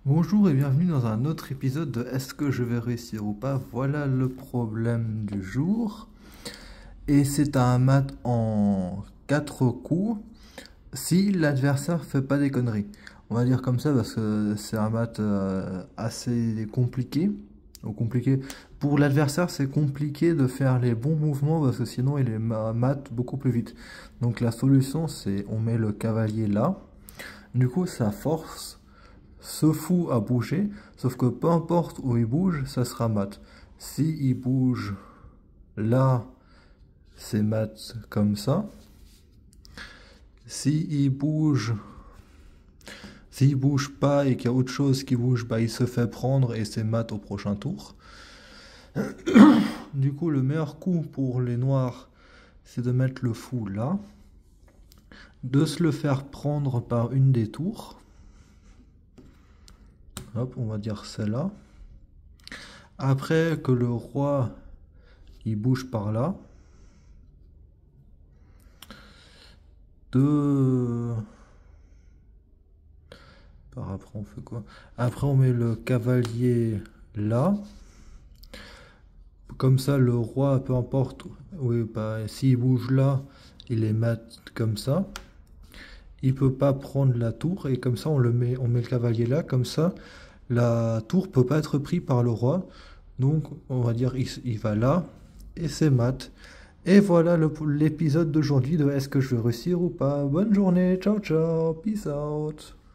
Bonjour et bienvenue dans un autre épisode de Est-ce que je vais réussir ou pas? Voilà le problème du jour. Et c'est un mat en 4 coups si l'adversaire fait pas des conneries. On va dire comme ça parce que c'est un mat assez compliqué. Ou compliqué. Pour l'adversaire, c'est compliqué de faire les bons mouvements parce que sinon il est mat beaucoup plus vite. Donc la solution, c'est on met le cavalier là. Du coup, ça force ce fou à bouger, sauf que peu importe où il bouge, ça sera mat. Si il bouge là, c'est mat comme ça. Si il bouge, s'il bouge pas et qu'il y a autre chose qui bouge, bah il se fait prendre et c'est mat au prochain tour. Du coup, le meilleur coup pour les noirs, c'est de mettre le fou là, de se le faire prendre par une des tours. Hop, on va dire celle-là. Après que le roi il bouge par là, de par après on fait quoi? Après on met le cavalier là, comme ça le roi, peu importe, oui, bah, s'il bouge là, il est mat comme ça. Il peut pas prendre la tour et comme ça on met le cavalier là, comme ça la tour peut pas être prise par le roi. Donc on va dire il va là et c'est mat. Et voilà l'épisode d'aujourd'hui de Est-ce que je vais réussir ou pas? Bonne journée, ciao ciao, peace out.